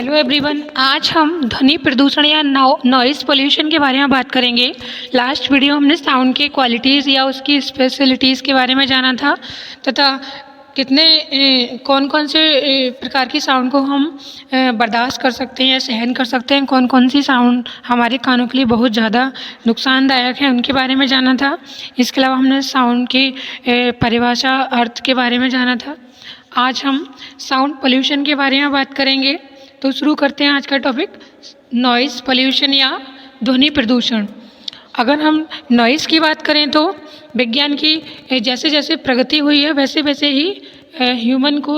Hello everyone, आज हम ध्वनि प्रदूषण या नॉइज़ पोल्यूशन के बारे में बात करेंगे। लास्ट वीडियो हमने साउंड के क्वालिटीज़ या उसकी स्पेशलिटीज़ के बारे में जाना था तथा कौन कौन से प्रकार की साउंड को हम बर्दाश्त कर सकते हैं या सहन कर सकते हैं, कौन कौन सी साउंड हमारे कानों के लिए बहुत ज़्यादा नुकसानदायक है उनके बारे में जाना था। इसके अलावा हमने साउंड की परिभाषा अर्थ के बारे में जाना था। आज हम साउंड पोल्यूशन के बारे में बात करेंगे। तो शुरू करते हैं आज का टॉपिक, नॉइज़ पोल्यूशन या ध्वनि प्रदूषण। अगर हम नॉइज़ की बात करें तो विज्ञान की जैसे जैसे प्रगति हुई है वैसे वैसे ही ह्यूमन को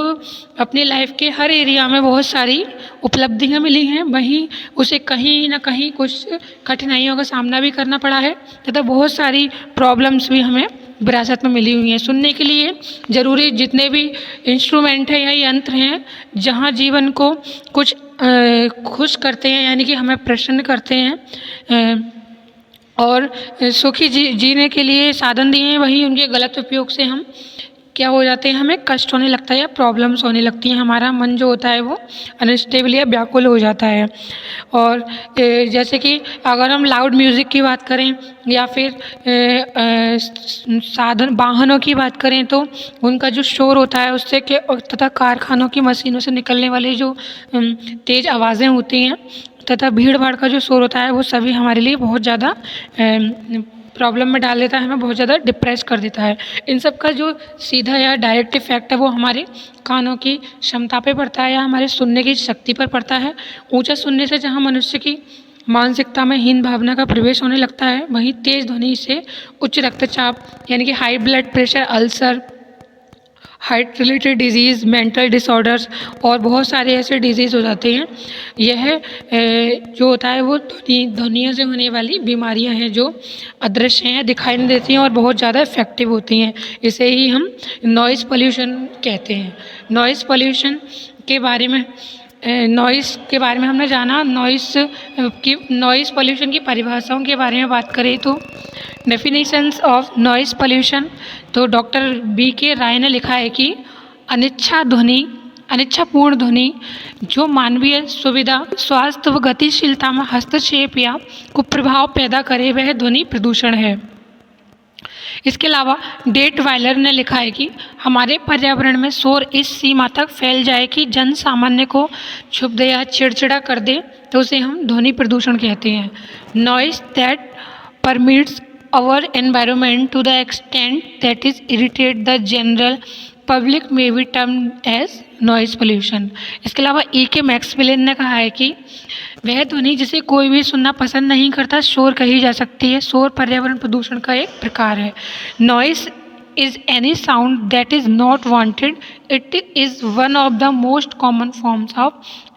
अपनी लाइफ के हर एरिया में बहुत सारी उपलब्धियां मिली हैं, वहीं उसे कहीं ना कहीं कुछ कठिनाइयों का सामना भी करना पड़ा है तथा बहुत सारी प्रॉब्लम्स भी हमें विरासत में मिली हुई हैं। सुनने के लिए ज़रूरी जितने भी इंस्ट्रूमेंट हैं या यंत्र हैं जहाँ जीवन को कुछ खुश करते हैं, यानी कि हमें प्रसन्न करते हैं और सुखी जीने के लिए साधन दिए हैं, वहीं उनके गलत उपयोग से हम क्या हो जाते हैं, हमें कष्ट होने लगता है या प्रॉब्लम्स होने लगती हैं। हमारा मन जो होता है वो अनस्टेबल या व्याकुल हो जाता है। और जैसे कि अगर हम लाउड म्यूज़िक की बात करें या फिर वाहनों की बात करें तो उनका जो शोर होता है उससे तथा कारखानों की मशीनों से निकलने वाली जो तेज़ आवाज़ें होती हैं तथा भीड़ भाड़ का जो शोर होता है वो सभी हमारे लिए बहुत ज़्यादा प्रॉब्लम में डाल देता है, हमें बहुत ज़्यादा डिप्रेस कर देता है। इन सब का जो सीधा या डायरेक्ट इफेक्ट है वो हमारे कानों की क्षमता पे पड़ता है या हमारे सुनने की शक्ति पर पड़ता है। ऊंचा सुनने से जहां मनुष्य की मानसिकता में हीन भावना का प्रवेश होने लगता है, वहीं तेज़ ध्वनि से उच्च रक्तचाप यानी कि high blood pressure, ulcer, heart related disease, mental disorders और बहुत सारे ऐसे डिजीज़ हो जाते हैं। यह जो होता है वो ध्वनियों से होने वाली बीमारियां हैं जो अदृश्य हैं, दिखाई नहीं देती हैं और बहुत ज़्यादा इफ़ेक्टिव होती हैं। इसे ही हम नॉइज़ पोल्यूशन कहते हैं। नॉइज़ पोल्यूशन के बारे में हमने जाना। नॉइज़ पोल्यूशन की परिभाषाओं के बारे में बात करें तो डेफिनेशंस ऑफ नॉइज़ पोल्यूशन, तो डॉक्टर BK राय ने लिखा है कि अनिच्छापूर्ण ध्वनि जो मानवीय सुविधा, स्वास्थ्य व गतिशीलता में हस्तक्षेप या कुप्रभाव पैदा करे वह ध्वनि प्रदूषण है। इसके अलावा डेट वायलर ने लिखा है कि हमारे पर्यावरण में शोर इस सीमा तक फैल जाए कि जन सामान्य को क्षुब्ध दे या चिड़चिड़ा कर दे तो उसे हम ध्वनि प्रदूषण कहते हैं। Noise that permits our environment to the extent that is irritate the general public may be termed as noise pollution। इसके अलावा E.K. मैक्सवेल ने कहा है कि वह ध्वनि जिसे कोई भी सुनना पसंद नहीं करता शोर कही जा सकती है। शोर पर्यावरण प्रदूषण का एक प्रकार है। Noise is any sound that is not wanted. It is one of the most common forms of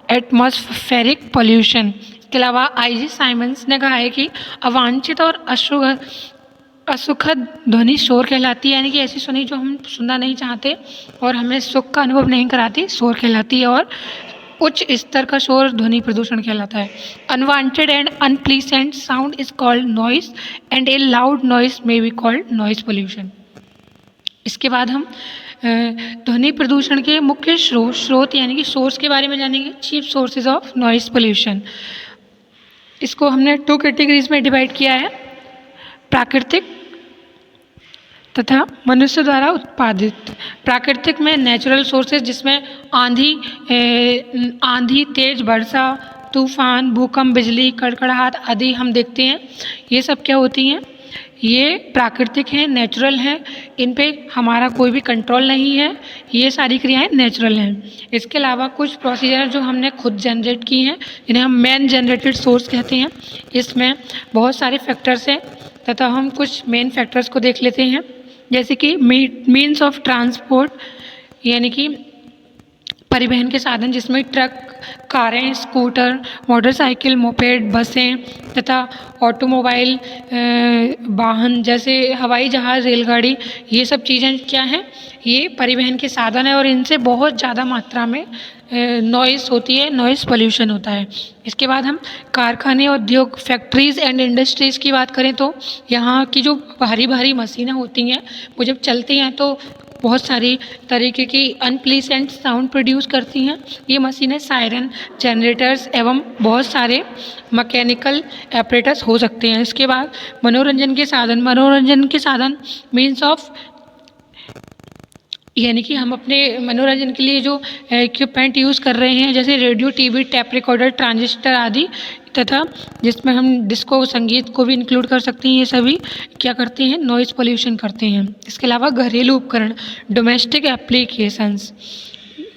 atmospheric pollution। इसके अलावा IG साइमंस ने कहा है कि अवांछित और असुखद ध्वनि शोर कहलाती है, यानी कि ऐसी ध्वनि जो हम सुनना नहीं चाहते और हमें सुख का अनुभव नहीं कराती, शोर कहलाती है। और उच्च स्तर का शोर ध्वनि प्रदूषण कहलाता है। Unwanted and unpleasant sound is called noise and A loud noise may be called noise pollution. इसके बाद हम ध्वनि प्रदूषण के मुख्य स्रोत यानी कि सोर्स के बारे में जानेंगे। Chief sources of noise pollution, इसको हमने 2 कैटेगरीज में डिवाइड किया है, प्राकृतिक तथा मनुष्य द्वारा उत्पादित। प्राकृतिक में नेचुरल सोर्सेज जिसमें आंधी, तेज वर्षा, तूफान, भूकंप, बिजली, कड़कड़ाहट आदि हम देखते हैं। ये सब क्या होती हैं, ये प्राकृतिक हैं, नेचुरल हैं, इन पे हमारा कोई भी कंट्रोल नहीं है, ये सारी क्रियाएं नेचुरल हैं। इसके अलावा कुछ प्रोसीजर जो हमने खुद जनरेट की हैं जिन्हें हम मैन जनरेटेड सोर्स कहते हैं। इसमें बहुत सारे फैक्टर्स हैं तथा हम कुछ मेन फैक्टर्स को देख लेते हैं, जैसे कि मीन्स ऑफ ट्रांसपोर्ट यानी कि परिवहन के साधन जिसमें ट्रक, कारें, स्कूटर, मोटरसाइकिल, मोपेड, बसें तथा ऑटोमोबाइल वाहन जैसे हवाई जहाज़, रेलगाड़ी, ये सब चीज़ें क्या हैं, ये परिवहन के साधन है और इनसे बहुत ज़्यादा मात्रा में नॉइज़ होती है, नॉइज़ पोल्यूशन होता है। इसके बाद हम कारखाने, उद्योग, फैक्ट्रीज़ एंड इंडस्ट्रीज़ की बात करें तो यहाँ की जो भारी भारी मशीनें होती हैं वो जब चलती हैं तो बहुत सारी तरीके की अनप्लीसेंट साउंड प्रोड्यूस करती हैं। ये मशीनें सायरन, जनरेटर्स एवं बहुत सारे मैकेनिकल ऑपरेटर्स हो सकते हैं। इसके बाद मनोरंजन के साधन मीन्स ऑफ यानी कि हम अपने मनोरंजन के लिए जो इक्विपमेंट यूज़ कर रहे हैं, जैसे radio, TV, tape recorder, transistor आदि, तथा जिसमें हम डिस्को संगीत को भी इंक्लूड कर सकते हैं। ये सभी क्या करते हैं, नॉइज़ पोल्यूशन करते हैं। इसके अलावा घरेलू उपकरण, डोमेस्टिक एप्लीकेशंस,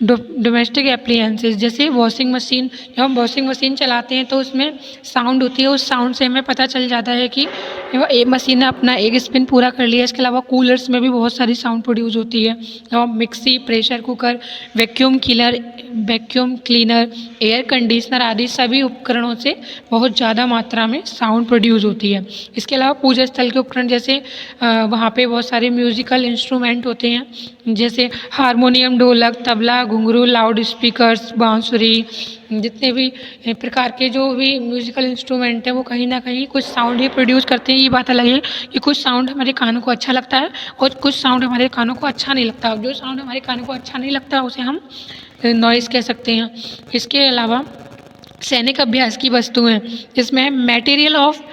डोमेस्टिक एप्लायंसेस, जैसे वॉशिंग मशीन। जब हम वॉशिंग मशीन चलाते हैं तो उसमें साउंड होती है, उस साउंड से हमें पता चल जाता है कि एक मशीन ने अपना एक स्पिन पूरा कर लिया। इसके अलावा कूलर्स में भी बहुत सारी साउंड प्रोड्यूस होती है। और mixie, pressure cooker, vacuum cleaner, air conditioner आदि सभी उपकरणों से बहुत ज़्यादा मात्रा में साउंड प्रोड्यूस होती है। इसके अलावा पूजा स्थल के उपकरण, जैसे वहाँ पे बहुत सारे म्यूज़िकल इंस्ट्रूमेंट होते हैं, जैसे हारमोनियम, ढोलक, तबला, घुंघरू, लाउड स्पीकर्स, बांसुरी, जितने भी प्रकार के जो भी म्यूज़िकल इंस्ट्रूमेंट हैं वो कहीं ना कहीं कुछ साउंड ही प्रोड्यूस करते हैं। ये बात अलग है कि कुछ साउंड हमारे कानों को अच्छा लगता है और कुछ साउंड हमारे कानों को अच्छा नहीं लगता। जो साउंड हमारे कानों को अच्छा नहीं लगता उसे हम नॉइज़ कह सकते हैं। इसके अलावा सैनिक अभ्यास की वस्तुएं, जिसमें मटेरियल ऑफ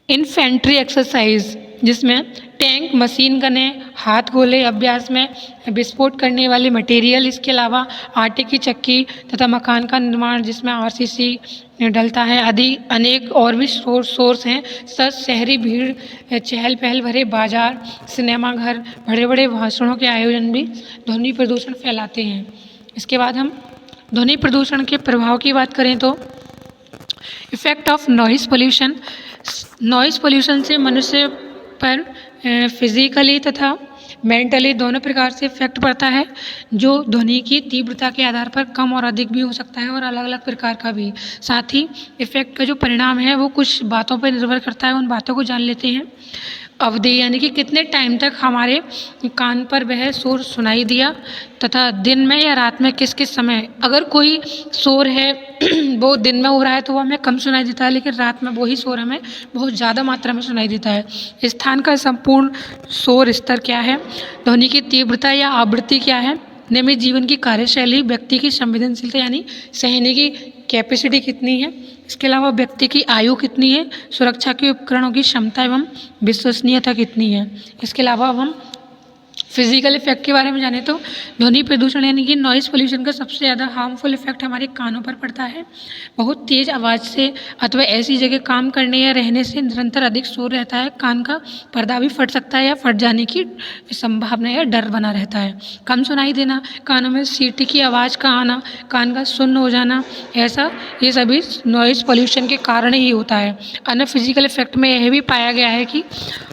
इन्फेंट्री एक्सरसाइज, जिसमें टैंक, मशीन गनें, हाथ गोले अभ्यास में विस्फोट करने वाले मटेरियल। इसके अलावा आटे की चक्की तथा मकान का निर्माण, जिसमें आरसीसी डलता है आदि अनेक और भी सोर्स हैं। शहरी भीड़, चहल पहल भरे बाजार, सिनेमाघर, बड़े बड़े भाषणों के आयोजन भी ध्वनि प्रदूषण फैलाते हैं। इसके बाद हम ध्वनि प्रदूषण के प्रभाव की बात करें तो effect of noise pollution. Noise pollution से मनुष्य पर फिजिकली तथा मेंटली दोनों प्रकार से इफेक्ट पड़ता है, जो ध्वनि की तीव्रता के आधार पर कम और अधिक भी हो सकता है और अलग अलग प्रकार का भी। साथ ही इफेक्ट का जो परिणाम है वो कुछ बातों पर निर्भर करता है। उन बातों को जान लेते हैं। अवधि, यानी कि कितने टाइम तक हमारे कान पर वह शोर सुनाई दिया, तथा दिन में या रात में किस किस समय। अगर कोई शोर है वो दिन में हो रहा है तो वो हमें कम सुनाई देता है, लेकिन रात में वही शोर हमें बहुत ज़्यादा मात्रा में सुनाई देता है। स्थान का संपूर्ण शोर स्तर क्या है, ध्वनि की तीव्रता या आवृत्ति क्या है, नियमित जीवन की कार्यशैली, व्यक्ति की संवेदनशीलता यानी सहने की कैपेसिटी कितनी है, इसके अलावा व्यक्ति की आयु कितनी है, सुरक्षा के उपकरणों की क्षमता एवं विश्वसनीयता कितनी है। इसके अलावा अब हम फिजिकल इफेक्ट के बारे में जाने तो ध्वनि प्रदूषण यानी कि नॉइज़ पोल्यूशन का सबसे ज़्यादा हार्मफुल इफेक्ट हमारे कानों पर पड़ता है। बहुत तेज़ आवाज़ से अथवा ऐसी जगह काम करने या रहने से निरंतर अधिक शोर रहता है, कान का पर्दा भी फट सकता है या फट जाने की संभावना या डर बना रहता है। कम सुनाई देना, कानों में सीटी की आवाज़ का आना, कान का सुन्न हो जाना, ऐसा ये सभी नॉइज़ पोल्यूशन के कारण ही होता है। अन्य फिजिकल इफेक्ट में यह भी पाया गया है कि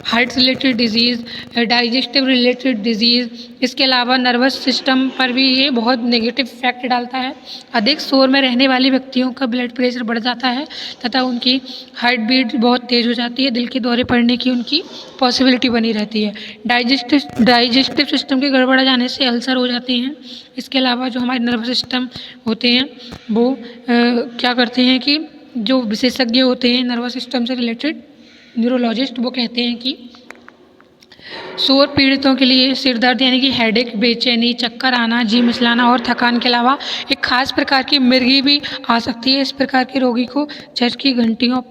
heart related disease, digestive related disease, इसके अलावा नर्वस सिस्टम पर भी ये बहुत नेगेटिव इफेक्ट डालता है। अधिक शोर में रहने वाले व्यक्तियों का ब्लड प्रेशर बढ़ जाता है तथा उनकी हार्ट बीट बहुत तेज़ हो जाती है, दिल के दौरे पड़ने की उनकी पॉसिबिलिटी बनी रहती है। डाइजेस्टिव सिस्टम के गड़बड़ा जाने से अल्सर हो जाते हैं। इसके अलावा जो हमारे नर्वस सिस्टम होते हैं वो क्या करते हैं कि जो विशेषज्ञ होते हैं नर्वस सिस्टम से रिलेटेड, न्यूरोलॉजिस्ट, वो कहते हैं कि शोर पीड़ितों के लिए सिर दर्द यानी कि हेडेक, बेचैनी, चक्कर आना, जी मिचलाना और थकान के अलावा एक खास प्रकार की मिर्गी भी आ सकती है। इस प्रकार के रोगी को चर्च की घंटियों,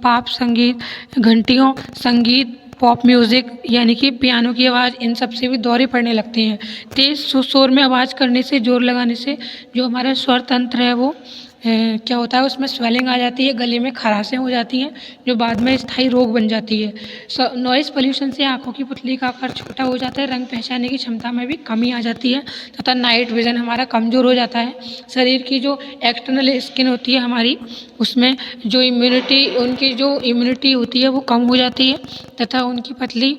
संगीत, पॉप म्यूज़िक यानी कि पियानो की आवाज़, इन सब से भी दौरे पड़ने लगते हैं। तेज़ शोर में आवाज़ करने से, जोर लगाने से जो हमारा स्वर तंत्र है वो क्या होता है, उसमें स्वेलिंग आ जाती है, गले में खराशें हो जाती हैं, जो बाद में स्थायी रोग बन जाती है। नॉइज़ पोल्यूशन से आँखों की पुतली का आकार छोटा हो जाता है, रंग पहचानने की क्षमता में भी कमी आ जाती है तथा नाइट विज़न हमारा कमज़ोर हो जाता है। शरीर की जो एक्सटर्नल स्किन होती है हमारी, उसमें जो उनकी जो इम्यूनिटी होती है वो कम हो जाती है तथा उनकी पतली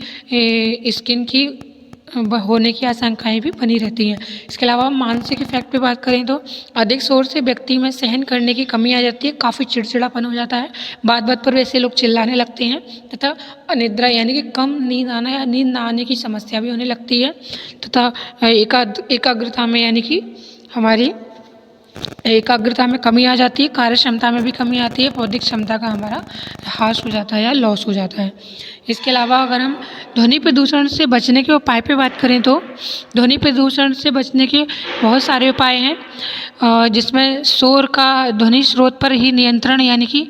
स्किन की होने की आशंकाएं भी बनी रहती हैं। इसके अलावा मानसिक इफेक्ट पे बात करें तो अधिक शोर से व्यक्ति में सहन करने की कमी आ जाती है, काफ़ी चिड़चिड़ापन हो जाता है, बात बात पर वैसे लोग चिल्लाने लगते हैं तथा अनिद्रा यानी कि कम नींद आना या नींद ना आने की समस्या भी होने लगती है तथा एकाग्रता में यानी कि हमारी एकाग्रता में कमी आ जाती है, कार्य क्षमता में भी कमी आती है, बौद्धिक क्षमता का हमारा ह्रास हो जाता है या लॉस हो जाता है। इसके अलावा अगर हम ध्वनि प्रदूषण से बचने के उपाय पे बात करें तो ध्वनि प्रदूषण से बचने के बहुत सारे उपाय हैं, जिसमें शोर का ध्वनि स्रोत पर ही नियंत्रण, यानी कि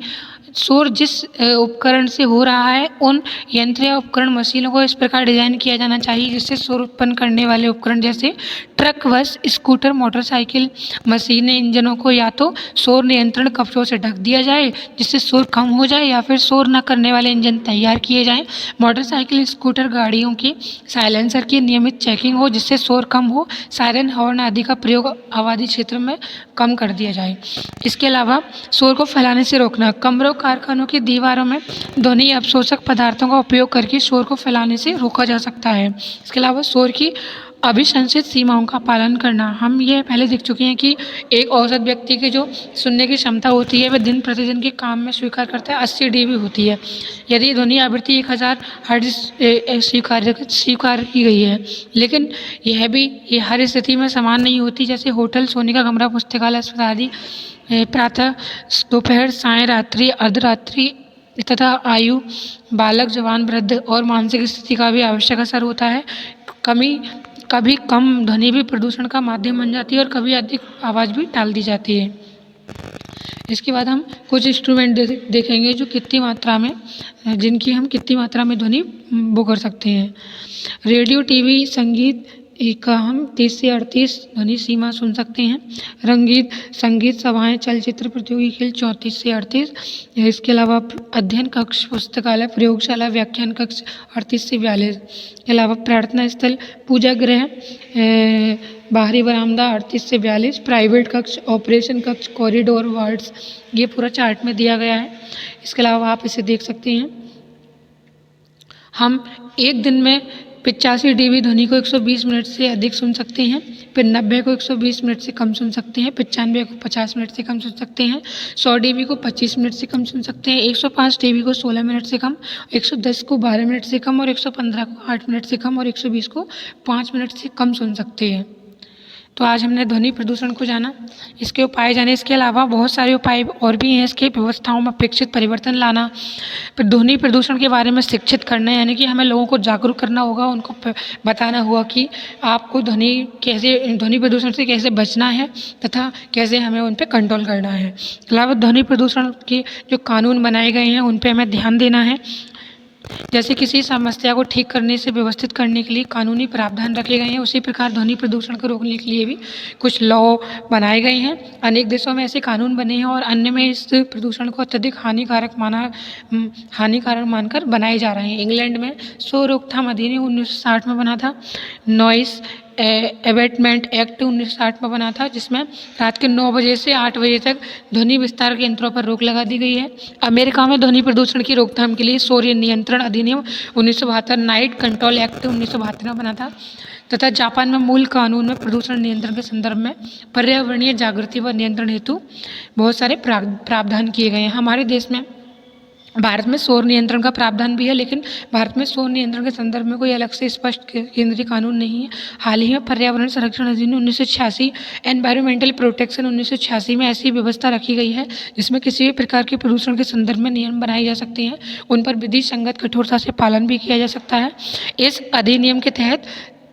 शोर जिस उपकरण से हो रहा है उन यंत्र या उपकरण मशीनों को इस प्रकार डिज़ाइन किया जाना चाहिए जिससे शोर उत्पन्न करने वाले उपकरण जैसे ट्रक, बस, स्कूटर, मोटरसाइकिल, मशीनें, इंजनों को या तो शोर नियंत्रण कवचों से ढक दिया जाए जिससे शोर कम हो जाए, या फिर शोर न करने वाले इंजन तैयार किए जाएं। मोटरसाइकिल, स्कूटर, गाड़ियों की साइलेंसर की नियमित चेकिंग हो जिससे शोर कम हो। सायरन, हॉर्न आदि का प्रयोग आबादी क्षेत्र में कम कर दिया जाए। इसके अलावा शोर को फैलाने से रोकना, कमरों, कारखानों की दीवारों में ध्वनि अवशोषक पदार्थों का उपयोग करके शोर को फैलाने से रोका जा सकता है। इसके अलावा शोर की अभिशंसित सीमाओं का पालन करना, हम ये पहले देख चुके हैं कि एक औसत व्यक्ति की जो सुनने की क्षमता होती है वह दिन प्रतिदिन के काम में स्वीकार करता है 80 dB होती है। यदि ध्वनि आवृत्ति 1000 हर्ट्ज स्वीकार की गई है, लेकिन ये हर स्थिति में समान नहीं होती। जैसे होटल, सोने का कमरा, पुस्तकालय, अस्पताल आदि प्रातः, दोपहर, सायं, रात्रि, अर्धरात्रि तथा आयु, बालक, जवान, वृद्ध और मानसिक स्थिति का भी आवश्यक असर होता है। कभी कम ध्वनि भी प्रदूषण का माध्यम बन जाती है और कभी अधिक आवाज़ भी टाल दी जाती है। इसके बाद हम कुछ इंस्ट्रूमेंट देखेंगे जो जिनकी हम कितनी मात्रा में ध्वनि वो कर सकते हैं। रेडियो, टीवी, संगीत का हम 30 से 38 ध्वनि सीमा सुन सकते हैं। संगीत सभाएं, चलचित्र, प्रतियोगी खेल 34 से 38। इसके अलावा अध्ययन कक्ष, पुस्तकालय, प्रयोगशाला, व्याख्यान कक्ष 38 से 42। इसके अलावा प्रार्थना स्थल, पूजा गृह, बाहरी बरामदा 38 से 42। प्राइवेट कक्ष, ऑपरेशन कक्ष, कॉरिडोर, वार्ड्स, ये पूरा चार्ट में दिया गया है। इसके अलावा आप इसे देख सकते हैं। हम एक दिन में 85 dB ध्वनि को 120 मिनट से अधिक सुन सकते हैं, फिर 90 को 120 मिनट से कम सुन सकते हैं, 95 को 50 मिनट से कम सुन सकते हैं, 100 dB को 25 मिनट से कम सुन सकते हैं, 105 dB को 16 मिनट से कम, 110 को 12 मिनट से कम और 115 को 8 मिनट से कम और 120 को 5 मिनट से कम सुन सकते हैं। तो आज हमने ध्वनि प्रदूषण को जाना, इसके उपाय जाने। इसके अलावा बहुत सारे उपाय और भी हैं। इसके व्यवस्थाओं में अपेक्षित परिवर्तन लाना, फिर ध्वनि प्रदूषण के बारे में शिक्षित करना, यानी कि हमें लोगों को जागरूक करना होगा, उनको बताना होगा कि आपको ध्वनि प्रदूषण से कैसे बचना है तथा कैसे हमें उन पर कंट्रोल करना है। इसके अलावा ध्वनि प्रदूषण के जो कानून बनाए गए हैं उन पर हमें ध्यान देना है। जैसे किसी समस्या को ठीक करने से व्यवस्थित करने के लिए कानूनी प्रावधान रखे गए हैं, उसी प्रकार ध्वनि प्रदूषण को रोकने के लिए भी कुछ लॉ बनाए गए हैं। अनेक देशों में ऐसे कानून बने हैं और अन्य में इस प्रदूषण को अत्यधिक हानिकारक मानकर बनाए जा रहे हैं। इंग्लैंड में शोर रोकथाम अधिनियम 1960 में बना था। नॉइस एबेटमेंट एक्ट 1960 में बना था, जिसमें रात के 9 बजे से 8 बजे तक ध्वनि विस्तार के यंत्रों पर रोक लगा दी गई है। अमेरिका में ध्वनि प्रदूषण की रोकथाम के लिए शोर नियंत्रण अधिनियम 1972, नाइट कंट्रोल एक्ट 1972 में बना था तथा जापान में मूल कानून में प्रदूषण नियंत्रण के संदर्भ में पर्यावरणीय जागृति व नियंत्रण हेतु बहुत सारे प्रावधान किए गए हैं। हमारे देश में भारत में शोर नियंत्रण का प्रावधान भी है, लेकिन भारत में शोर नियंत्रण के संदर्भ में कोई अलग से स्पष्ट केंद्रीय कानून नहीं है। हाल ही में पर्यावरण संरक्षण अधिनियम 1986, एनवायरमेंटल प्रोटेक्शन 1986 में ऐसी व्यवस्था रखी गई है जिसमें किसी भी प्रकार के प्रदूषण के संदर्भ में नियम बनाए जा सकते हैं, उन पर विधि संगत कठोरता से पालन भी किया जा सकता है। इस अधिनियम के तहत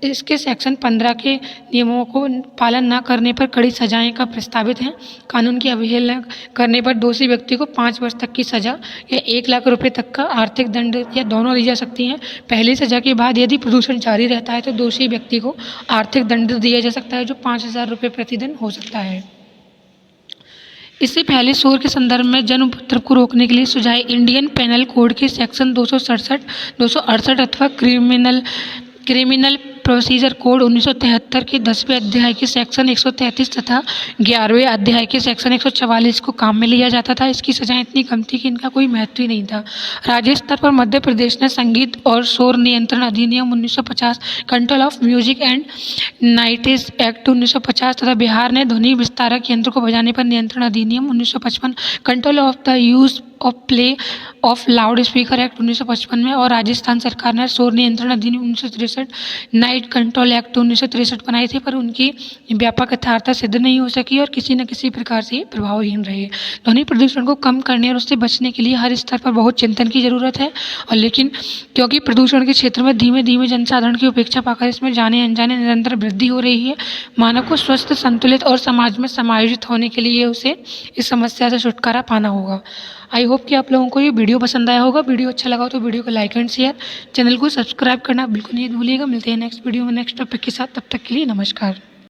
इसके सेक्शन 15 के नियमों को पालन न करने पर कड़ी सजाएं का प्रस्तावित है। कानून की अवहेलना करने पर दोषी व्यक्ति को 5 वर्ष तक की सजा या 1 लाख रुपए तक का आर्थिक दंड या दोनों दी जा सकती हैं। पहली सजा के बाद यदि प्रदूषण जारी रहता है तो दोषी व्यक्ति को आर्थिक दंड दिया जा सकता है जो 5000 रुपये प्रतिदिन हो सकता है। इससे पहले शोर के संदर्भ में जन उपद्रव को रोकने के लिए सुझाए इंडियन पेनल कोड के सेक्शन 267, 268 अथवा क्रिमिनल प्रोसीजर कोड 1973 के 10वें अध्याय के सेक्शन 133 तथा 11वें अध्याय के सेक्शन 144 को काम में लिया जाता था। इसकी सजाएं इतनी कम थी कि इनका कोई महत्व ही नहीं था। राज्य स्तर पर मध्य प्रदेश ने संगीत और शोर नियंत्रण अधिनियम 1950, कंट्रोल ऑफ म्यूजिक एंड नाइटेज एक्ट 1950 तथा बिहार ने ध्वनि विस्तारक यंत्र को बजाने पर नियंत्रण अधिनियम 1955, control of the use of play of loud speaker act 1955 में, और राजस्थान सरकार ने शोर नियंत्रण अधिनियम 1963, नाइट राइट कंट्रोल एक्ट 1963 बनाए थे, पर उनकी व्यापक यथार्थता सिद्ध नहीं हो सकी और किसी न किसी प्रकार से प्रभावहीन रहे। ध्वनि प्रदूषण को कम करने और उससे बचने के लिए हर स्तर पर बहुत चिंतन की ज़रूरत है। और लेकिन क्योंकि प्रदूषण के क्षेत्र में धीमे धीमे जनसाधारण की उपेक्षा पाकर इसमें जाने अनजाने निरंतर वृद्धि हो रही है, मानव को स्वस्थ, संतुलित और समाज में समायोजित होने के लिए उसे इस समस्या से छुटकारा पाना होगा। आई होप कि आप लोगों को ये वीडियो पसंद आया होगा। वीडियो अच्छा लगा हो तो वीडियो को लाइक एंड शेयर, चैनल को सब्सक्राइब करना बिल्कुल नहीं भूलिएगा। मिलते हैं नेक्स्ट वीडियो में नेक्स्ट टॉपिक के साथ, तब तक के लिए नमस्कार।